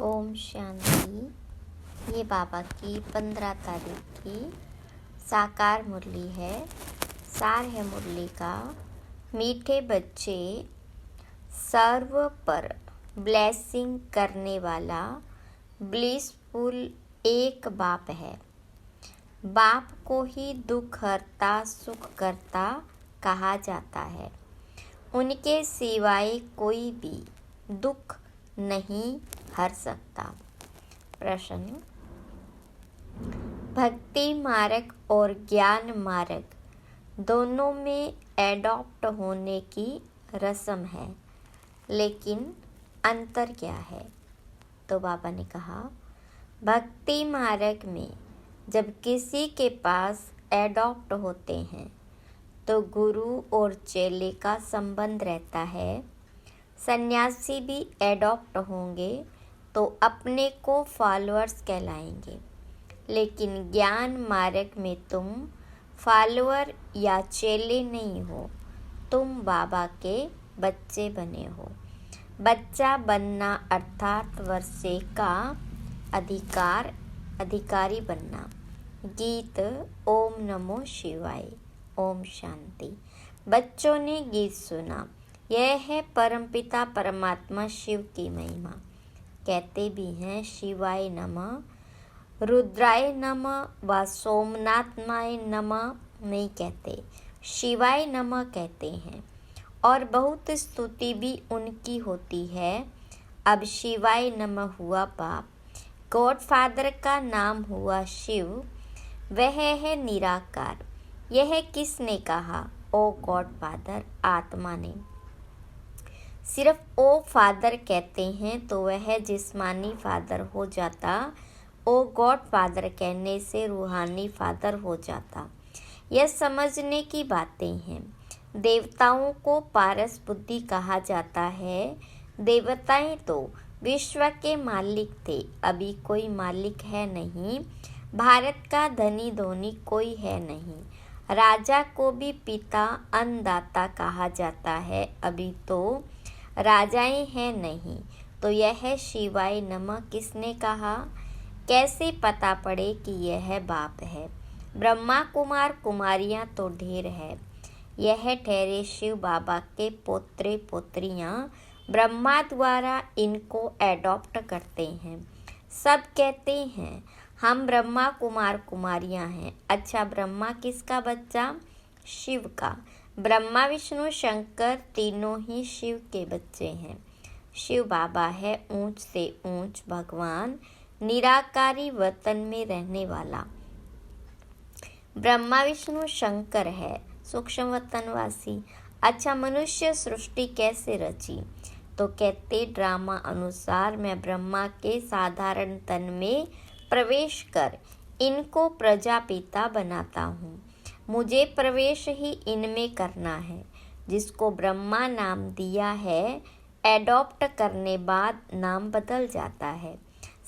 ओम शांति। ये बाबा की 15 तारीख की साकार मुरली है। सार है मुरली का, मीठे बच्चे सर्व पर ब्लेसिंग करने वाला ब्लिसफुल एक बाप है। बाप को ही दुख हरता सुख करता कहा जाता है। उनके सिवाय कोई भी दुख नहीं हर सकता। प्रश्न: भक्ति मार्ग और ज्ञान मार्ग दोनों में एडॉप्ट होने की रस्म है, लेकिन अंतर क्या है? तो बाबा ने कहा, भक्ति मार्ग में जब किसी के पास एडॉप्ट होते हैं तो गुरु और चेले का संबंध रहता है। सन्यासी भी एडॉप्ट होंगे तो अपने को फॉलोअर्स कहलाएंगे, लेकिन ज्ञान मार्ग में तुम फॉलोअर या चेले नहीं हो, तुम बाबा के बच्चे बने हो। बच्चा बनना अर्थात वर्षे का अधिकारी बनना। गीत ओम नमो शिवाय। ओम शांति। बच्चों ने गीत सुना। यह है परमपिता परमात्मा शिव की महिमा। कहते भी हैं शिवाय नमः, रुद्राय नमः व सोमनाथमाय नमः नहीं कहते, शिवाय नमः कहते हैं। और बहुत स्तुति भी उनकी होती है। अब शिवाय नमः हुआ बाप, गॉडफादर का नाम हुआ शिव, वह है निराकार। यह किसने कहा? ओ गॉडफादर, आत्मा ने। सिर्फ ओ फादर कहते हैं तो वह जिस्मानी फादर हो जाता। ओ गॉड फादर कहने से रूहानी फादर हो जाता। यह समझने की बातें हैं। देवताओं को पारस बुद्धि कहा जाता है। देवताएं तो विश्व के मालिक थे, अभी कोई मालिक है नहीं। भारत का धनी धोनी कोई है नहीं। राजा को भी पिता अन्नदाता कहा जाता है, अभी तो राजाएं हैं नहीं। तो यह शिवाय नमः किसने कहा? कैसे पता पड़े कि यह बाप है? ब्रह्मा कुमार कुमारियां तो ढेर है। यह ठहरे शिव बाबा के पोत्रे पोत्रियां। ब्रह्मा द्वारा इनको एडॉप्ट करते हैं। सब कहते हैं हम ब्रह्मा कुमार कुमारियां हैं। अच्छा, ब्रह्मा किसका बच्चा? शिव का। ब्रह्मा विष्णु शंकर तीनों ही शिव के बच्चे हैं। शिव बाबा है ऊंच से ऊंच भगवान, निराकारी वतन में रहने वाला। ब्रह्मा विष्णु शंकर है सूक्ष्म वतनवासी। अच्छा, मनुष्य सृष्टि कैसे रची? तो कहते ड्रामा अनुसार मैं ब्रह्मा के साधारण तन में प्रवेश कर इनको प्रजापिता बनाता हूँ। मुझे प्रवेश ही इनमें करना है। जिसको ब्रह्मा नाम दिया है, एडॉप्ट करने बाद नाम बदल जाता है।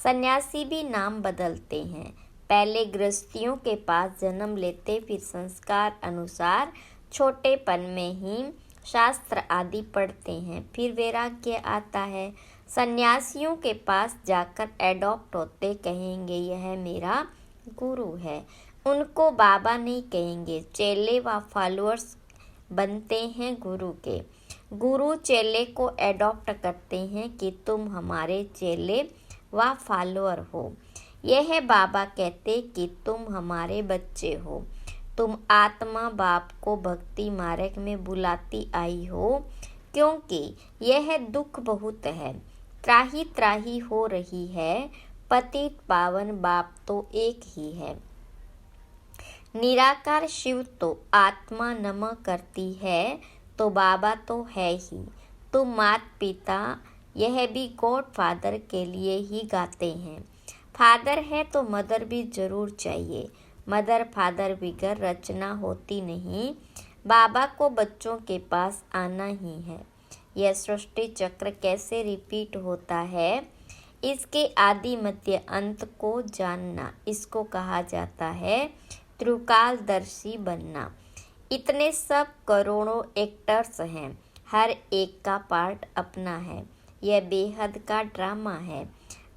सन्यासी भी नाम बदलते हैं। पहले गृहस्थियों के पास जन्म लेते, फिर संस्कार अनुसार छोटेपन में ही शास्त्र आदि पढ़ते हैं, फिर वैराग्य आता है। सन्यासियों के पास जाकर एडॉप्ट होते, कहेंगे यह मेरा गुरु है। उनको बाबा नहीं कहेंगे, चेले व फॉलोअर्स बनते हैं गुरु के। गुरु चेले को एडॉप्ट करते हैं कि तुम हमारे चेले व फॉलोअर हो। यह बाबा कहते कि तुम हमारे बच्चे हो। तुम आत्मा बाप को भक्ति मार्ग में बुलाती आई हो, क्योंकि यह दुख बहुत है, त्राही त्राही हो रही है। पतित पावन बाप तो एक ही है। निराकार शिव तो आत्मा नमः करती है, तो बाबा तो है ही। तुम मात पिता, यह भी गॉड फादर के लिए ही गाते हैं। फादर है तो मदर भी जरूर चाहिए। मदर फादर बिगर रचना होती नहीं। बाबा को बच्चों के पास आना ही है। यह सृष्टि चक्र कैसे रिपीट होता है, इसके आदि मध्य अंत को जानना, इसको कहा जाता है त्रिकालदर्शी बनना। इतने सब करोड़ों एक्टर्स हैं, हर एक का पार्ट अपना है। यह बेहद का ड्रामा है।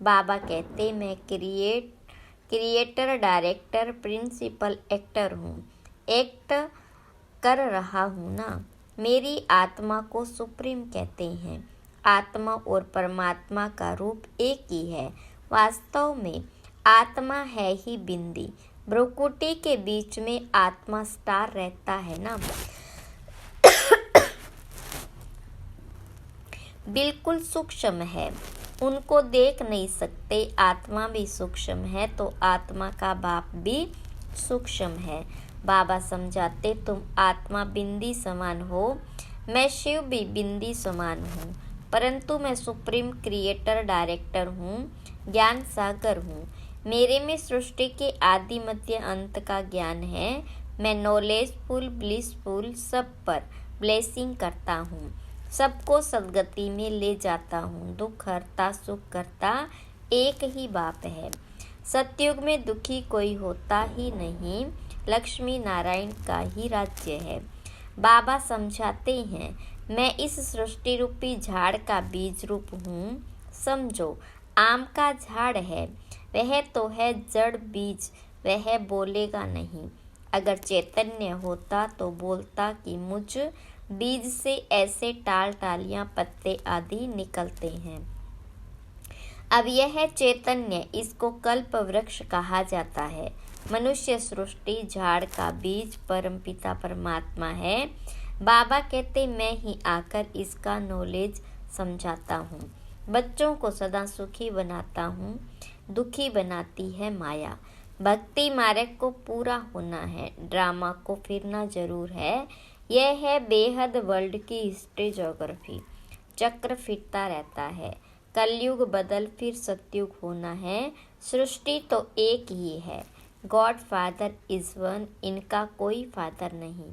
बाबा कहते मैं क्रिएटर, डायरेक्टर, प्रिंसिपल एक्टर हूँ। एक्ट कर रहा हूँ ना। मेरी आत्मा को सुप्रीम कहते हैं। आत्मा और परमात्मा का रूप एक ही है। वास्तव में आत्मा है ही बिंदी। भ्रुकुटी के बीच में आत्मा स्टार रहता है ना। बिल्कुल सूक्ष्म है, उनको देख नहीं सकते। आत्मा भी सूक्ष्म है तो आत्मा का बाप भी सूक्ष्म है। बाबा समझाते तुम आत्मा बिंदी समान हो, मैं शिव भी बिंदी समान हूँ, परंतु मैं सुप्रीम क्रिएटर डायरेक्टर हूँ, ज्ञान सागर हूँ। मेरे में सृष्टि के आदि मध्य अंत का ज्ञान है। मैं नॉलेजफुल, ब्लिसफुल, सब पर ब्लेसिंग करता हूँ, सबको सदगति में ले जाता हूँ। दुख हरता, सुख करता एक ही बाप है। सतयुग में दुखी कोई होता ही नहीं, लक्ष्मी नारायण का ही राज्य है। बाबा समझाते हैं मैं इस सृष्टि रूपी झाड़ का बीज रूप हूँ। समझो आम का झाड़ है, वह तो है जड़ बीज, वह बोलेगा नहीं। अगर चैतन्य होता तो बोलता कि मुझ बीज से ऐसे टाल टालियां, पत्ते आदि निकलते हैं। अब यह चैतन्य, इसको कल्प वृक्ष कहा जाता है। मनुष्य सृष्टि झाड़ का बीज परमपिता परमात्मा है। बाबा कहते मैं ही आकर इसका नॉलेज समझाता हूँ। बच्चों को सदा सुखी बनाता हूँ, दुखी बनाती है माया। भक्ति मार्ग को पूरा होना है, ड्रामा को फिरना जरूर है। यह है बेहद वर्ल्ड की हिस्ट्री ज्योग्राफी। चक्र फिरता रहता है, कलयुग बदल फिर सतयुग होना है। सृष्टि तो एक ही है, गॉड फादर इज वन, इनका कोई फादर नहीं।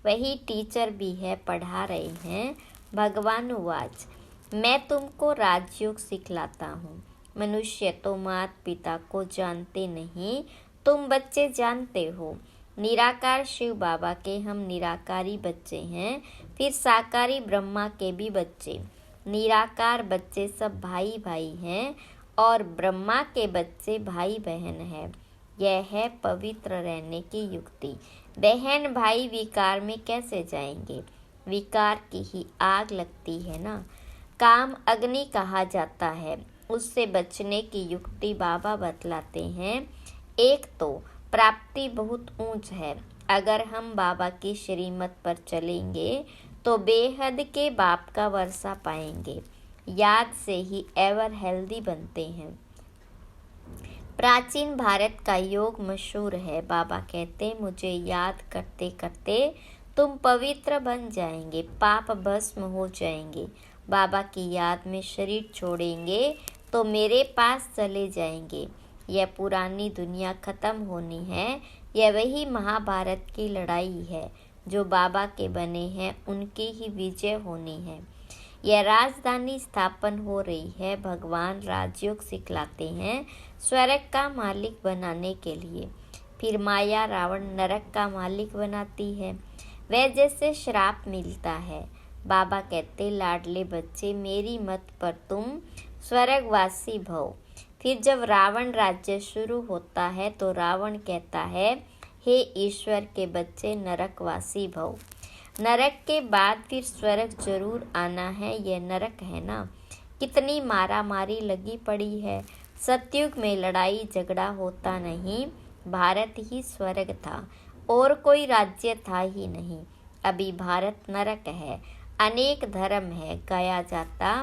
वही टीचर भी है, पढ़ा रहे हैं। भगवान वाच मैं तुमको राजयोग सिखलाता हूँ। मनुष्य तो माता पिता को जानते नहीं, तुम बच्चे जानते हो। निराकार शिव बाबा के हम निराकारी बच्चे हैं, फिर साकारी ब्रह्मा के भी बच्चे। निराकार बच्चे सब भाई भाई हैं और ब्रह्मा के बच्चे भाई बहन हैं। यह है पवित्र रहने की युक्ति। बहन भाई विकार में कैसे जाएंगे? विकार की ही आग लगती है ना। काम अग्नि कहा जाता है, उससे बचने की युक्ति बाबा बतलाते हैं। एक तो प्राप्ति बहुत ऊंच है। अगर हम बाबा की श्रीमत पर चलेंगे तो बेहद के बाप का वर्षा पाएंगे। याद से ही एवर हेल्दी बनते हैं। प्राचीन भारत का योग मशहूर है। बाबा कहते मुझे याद करते करते तुम पवित्र बन जाएंगे, पाप भस्म हो जाएंगे। बाबा की याद में शरीर छोड़ेंगे तो मेरे पास चले जाएंगे। यह पुरानी दुनिया खत्म होनी है। यह वही महाभारत की लड़ाई है। जो बाबा के बने हैं उनकी ही विजय होनी है। यह राजधानी स्थापन हो रही है। भगवान राजयोग सिखलाते हैं स्वर्ग का मालिक बनाने के लिए। फिर माया रावण नरक का मालिक बनाती है। वह जैसे श्राप मिलता है। बाबा कहते लाडले बच्चे मेरी मत पर तुम स्वर्गवासी भव। फिर जब रावण राज्य शुरू होता है तो रावण कहता है हे ईश्वर के बच्चे नरकवासी भव। नरक के बाद फिर स्वर्ग जरूर आना है। यह नरक है ना। कितनी मारा मारी लगी पड़ी है। सतयुग में लड़ाई झगड़ा होता नहीं। भारत ही स्वर्ग था और कोई राज्य था ही नहीं। अभी भारत नरक है। अनेक धर्म है गाया जाता।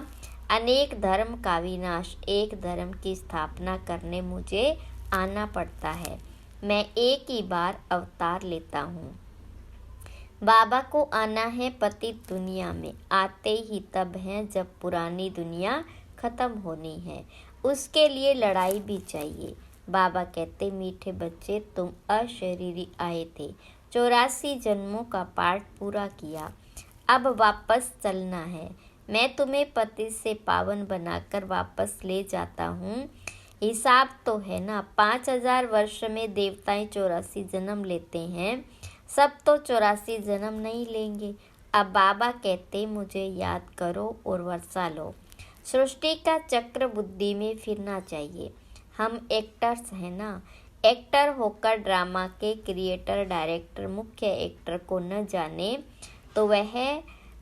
अनेक धर्म का विनाश, एक धर्म की स्थापना करने मुझे आना पड़ता है। मैं एक ही बार अवतार लेता हूँ। बाबा को आना है पतित दुनिया में। आते ही तब है जब पुरानी दुनिया खत्म होनी है। उसके लिए लड़ाई भी चाहिए। बाबा कहते मीठे बच्चे तुम अशरीरी आए थे, 84 जन्मों का पाठ पूरा किया, अब वापस चलना है। मैं तुम्हें पति से पावन बनाकर वापस ले जाता हूँ। हिसाब तो है ना, 5000 वर्ष में देवताएं 84 जन्म लेते हैं। सब तो 84 जन्म नहीं लेंगे। अब बाबा कहते मुझे याद करो और वर्षा लो। सृष्टि का चक्र बुद्धि में फिरना चाहिए। हम एक्टर्स हैं ना। एक्टर होकर ड्रामा के क्रिएटर डायरेक्टर मुख्य एक्टर को न जाने तो वह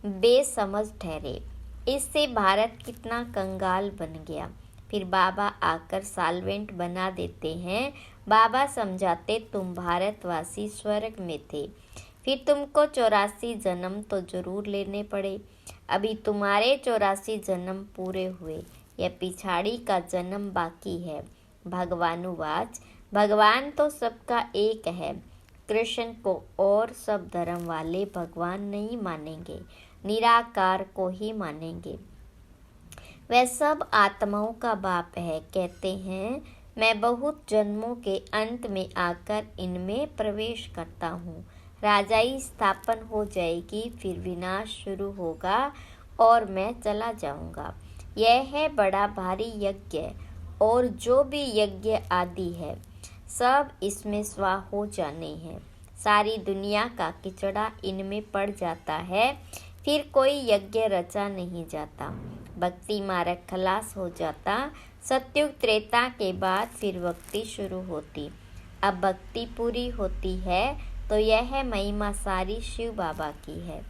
बेसमझ ठहरे। इससे भारत कितना कंगाल बन गया। फिर बाबा आकर साल्वेंट बना देते हैं। बाबा समझाते तुम भारतवासी स्वर्ग में थे, फिर तुमको 84 जन्म तो जरूर लेने पड़े। अभी तुम्हारे 84 जन्म पूरे हुए, यह पिछाड़ी का जन्म बाकी है। भगवानुवाच, भगवान तो सबका एक है। कृष्ण को और सब धर्म वाले भगवान नहीं मानेंगे, निराकार को ही मानेंगे। वह सब आत्माओं का बाप है। कहते हैं मैं बहुत जन्मों के अंत में आकर इनमें प्रवेश करता हूँ। राजाई स्थापन हो जाएगी, फिर विनाश शुरू होगा और मैं चला जाऊंगा। यह है बड़ा भारी यज्ञ, और जो भी यज्ञ आदि है सब इसमें स्वाह हो जाने हैं। सारी दुनिया का किचड़ा इनमें पड़ जाता है, फिर कोई यज्ञ रचा नहीं जाता। भक्ति मार्ग खलास हो जाता। सतयुग त्रेता के बाद फिर भक्ति शुरू होती। अब भक्ति पूरी होती है तो यह महिमा सारी शिव बाबा की है।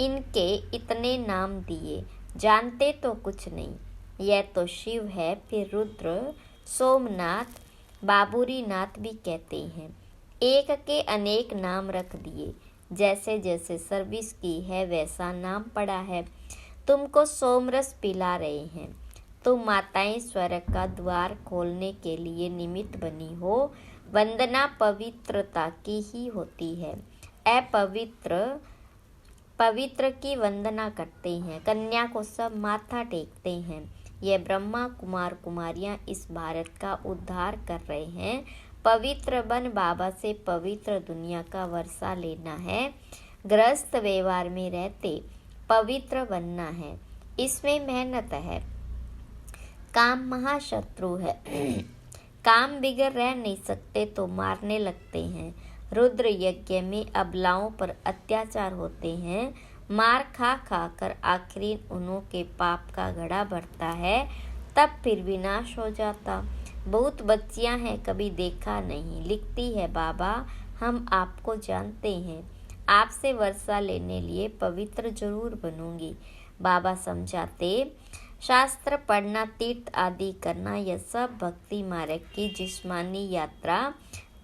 इनके इतने नाम दिए, जानते तो कुछ नहीं। यह तो शिव है, फिर रुद्र, सोमनाथ, बाबूरी नाथ भी कहते हैं। एक के अनेक नाम रख दिए। जैसे जैसे सर्विस की है वैसा नाम पड़ा है। तुमको सोमरस पिला रहे हैं। तुम माताएं स्वर्ग का द्वार खोलने के लिए निमित्त बनी हो। वंदना पवित्रता की ही होती है। पवित्र की वंदना करते हैं। कन्या को सब माथा टेकते हैं। ये ब्रह्मा कुमार कुमारियां इस भारत का उद्धार कर रहे हैं। पवित्र बन बाबा से पवित्र दुनिया का वर्षा लेना है। गृहस्थ व्यवहार में रहते पवित्र बनना है, इसमें मेहनत है। काम महाशत्रु है। काम बिगड़ रह नहीं सकते तो मारने लगते हैं। रुद्र यज्ञ में अबलाओं पर अत्याचार होते हैं। मार खा खा कर आखिरी उन्हों के पाप का घड़ा भरता है, तब फिर विनाश हो जाता। बहुत बच्चियां हैं, कभी देखा नहीं। लिखती है बाबा हम आपको जानते हैं, आपसे वर्षा लेने लिए पवित्र जरूर बनूंगी। बाबा समझाते शास्त्र पढ़ना, तीर्थ आदि करना, यह सब भक्ति मार्ग की जिस्मानी यात्रा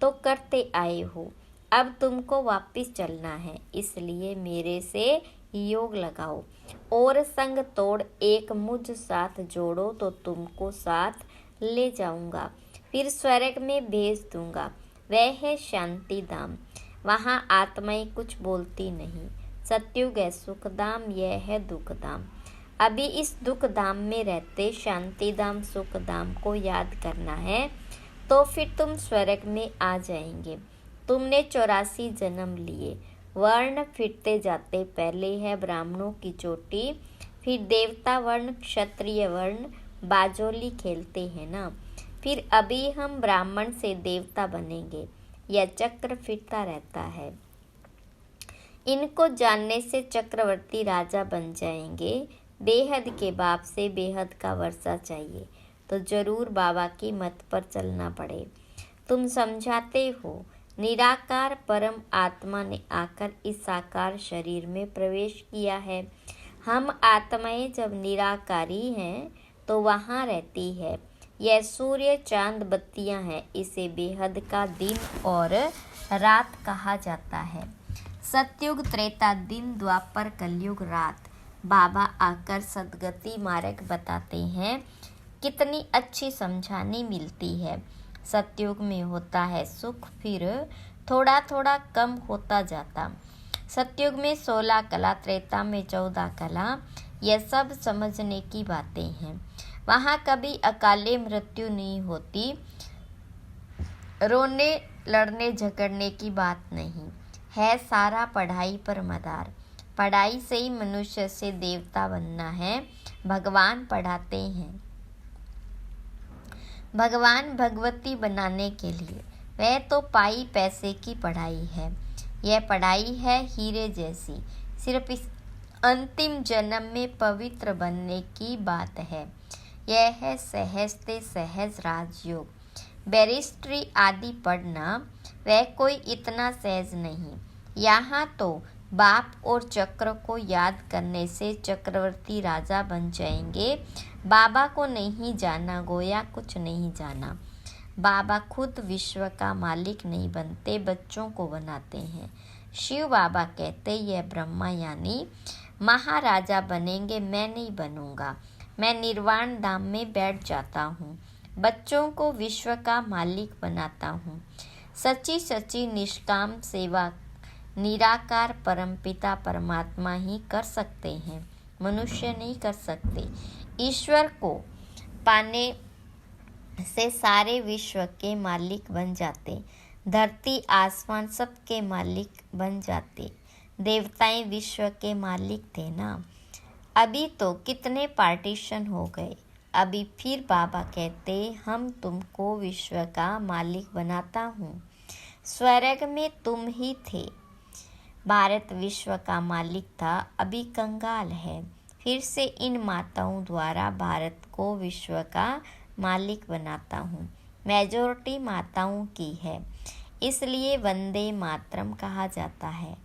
तो करते आए हो। अब तुमको वापस चलना है, इसलिए मेरे से योग लगाओ और संग तोड़ एक मुझ साथ जोड़ो तो तुमको साथ ले जाऊंगा, फिर स्वर्ग में भेज दूंगा। वह है शांति धाम, वहाँ आत्माएं कुछ बोलती नहीं। सतयुग है सुखधाम, यह है दुखधाम। अभी इस दुख धाम में रहते शांति धाम सुख धाम को याद करना है, तो फिर तुम स्वर्ग में आ जाएंगे। तुमने 84 जन्म लिए। वर्ण फिरते जाते, पहले है ब्राह्मणों की चोटी, फिर देवता वर्ण, क्षत्रिय वर्ण, बाजोली खेलते हैं ना। फिर अभी हम ब्राह्मण से देवता बनेंगे। यह चक्र फिरता रहता है। इनको जानने से चक्रवर्ती राजा बन जाएंगे। बेहद के बाप से बेहद का वर्षा चाहिए तो जरूर बाबा की मत पर चलना पड़े। तुम समझाते हो निराकार परम आत्मा ने आकर इस साकार शरीर में प्रवेश किया है। हम आत्माएं जब निराकारी हैं तो वहाँ रहती है। यह सूर्य चांद बत्तियां हैं, इसे बेहद का दिन और रात कहा जाता है। सतयुग त्रेता दिन, द्वापर कलयुग रात। बाबा आकर सदगति मार्ग बताते हैं। कितनी अच्छी समझानी मिलती है। सतयुग में होता है सुख, फिर थोड़ा थोड़ा कम होता जाता। सतयुग में 16 कला, त्रेता में 14 कला। यह सब समझने की बातें हैं। वहाँ कभी अकाले मृत्यु नहीं होती। रोने लड़ने झगड़ने की बात नहीं है। सारा पढ़ाई पर मदार। पढ़ाई से ही मनुष्य से देवता बनना है। भगवान पढ़ाते हैं भगवान भगवती बनाने के लिए। वह तो पाई पैसे की पढ़ाई है। यह पढ़ाई है हीरे जैसी, सिर्फ इस अंतिम जन्म में पवित्र बनने की बात है। यह है सहजते सहज राजयोग। बैरिस्ट्री आदि पढ़ना वह कोई इतना सहज नहीं। यहाँ तो बाप और चक्र को याद करने से चक्रवर्ती राजा बन जाएंगे। बाबा को नहीं जाना, गोया कुछ नहीं जाना। बाबा खुद विश्व का मालिक नहीं बनते, बच्चों को बनाते हैं। शिव बाबा कहते यह ब्रह्मा यानी महाराजा बनेंगे, मैं नहीं बनूंगा। मैं निर्वाण धाम में बैठ जाता हूँ, बच्चों को विश्व का मालिक बनाता हूँ। सच्ची सच्ची निष्काम सेवा निराकार परमपिता परमात्मा ही कर सकते हैं, मनुष्य नहीं कर सकते। ईश्वर को पाने से सारे विश्व के मालिक बन जाते, धरती आसमान सबके मालिक बन जाते। देवताएं विश्व के मालिक थे ना। अभी तो कितने पार्टीशन हो गए। अभी फिर बाबा कहते हम तुमको विश्व का मालिक बनाता हूँ। स्वर्ग में तुम ही थे। भारत विश्व का मालिक था, अभी कंगाल है। फिर से इन माताओं द्वारा भारत को विश्व का मालिक बनाता हूँ। मेजॉरिटी माताओं की है, इसलिए वंदे मातरम कहा जाता है।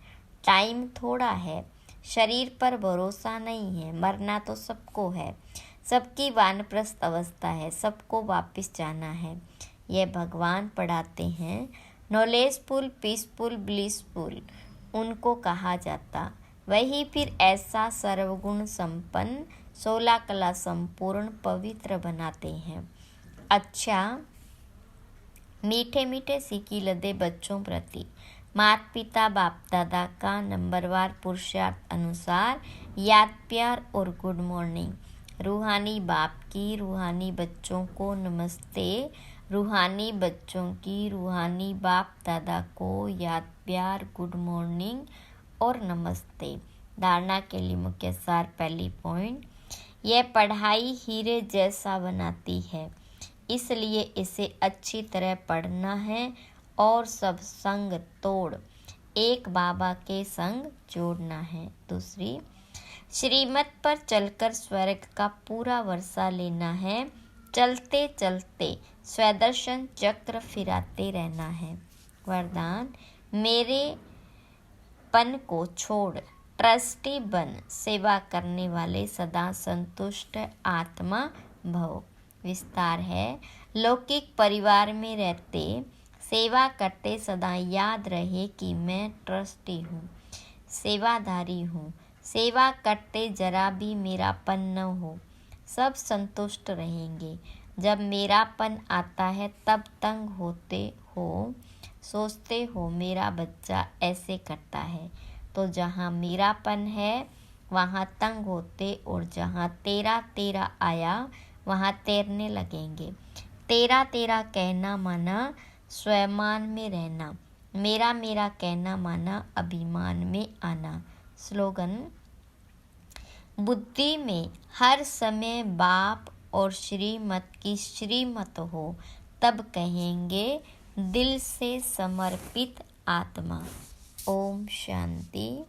टाइम थोड़ा है, शरीर पर भरोसा नहीं है, मरना तो सबको है। सबकी वानप्रस्थ अवस्था है, सबको वापस जाना है। यह भगवान पढ़ाते हैं। नॉलेजफुल, पीसफुल, ब्लिसफुल उनको कहा जाता। वही फिर ऐसा सर्वगुण संपन्न 16 कला संपूर्ण पवित्र बनाते हैं। अच्छा, मीठे मीठे सीखी लदे बच्चों प्रति माता पिता बाप दादा का नंबरवार पुरुषार्थ अनुसार याद प्यार और गुड मॉर्निंग। रूहानी बाप की रूहानी बच्चों को नमस्ते। रूहानी बच्चों की रूहानी बाप दादा को याद प्यार, गुड मॉर्निंग और नमस्ते। धारणा के लिए मुख्य सार। पहली पॉइंट, यह पढ़ाई हीरे जैसा बनाती है, इसलिए इसे अच्छी तरह पढ़ना है और सब संग तोड़ एक बाबा के संग जोड़ना है। दूसरी, श्रीमत पर चलकर स्वर्ग का पूरा वर्षा लेना है। चलते चलते स्वदर्शन चक्र फिराते रहना है। वरदान, मेरे पन को छोड़ ट्रस्टी बन, सेवा करने वाले सदा संतुष्ट आत्मा भव। विस्तार है, लौकिक परिवार में रहते सेवा करते सदा याद रहे कि मैं ट्रस्टी हूँ, सेवाधारी हूँ। सेवा करते जरा भी मेरापन न हो, सब संतुष्ट रहेंगे। जब मेरापन आता है तब तंग होते हो, सोचते हो मेरा बच्चा ऐसे करता है। तो जहाँ मेरापन है वहाँ तंग होते, और जहाँ तेरा तेरा आया वहाँ तैरने लगेंगे। तेरा तेरा कहना माना स्वयमान में रहना, मेरा मेरा कहना माना अभिमान में आना। स्लोगन, बुद्धि में हर समय बाप और श्रीमत की श्रीमत हो, तब कहेंगे दिल से समर्पित आत्मा। ओम शांति।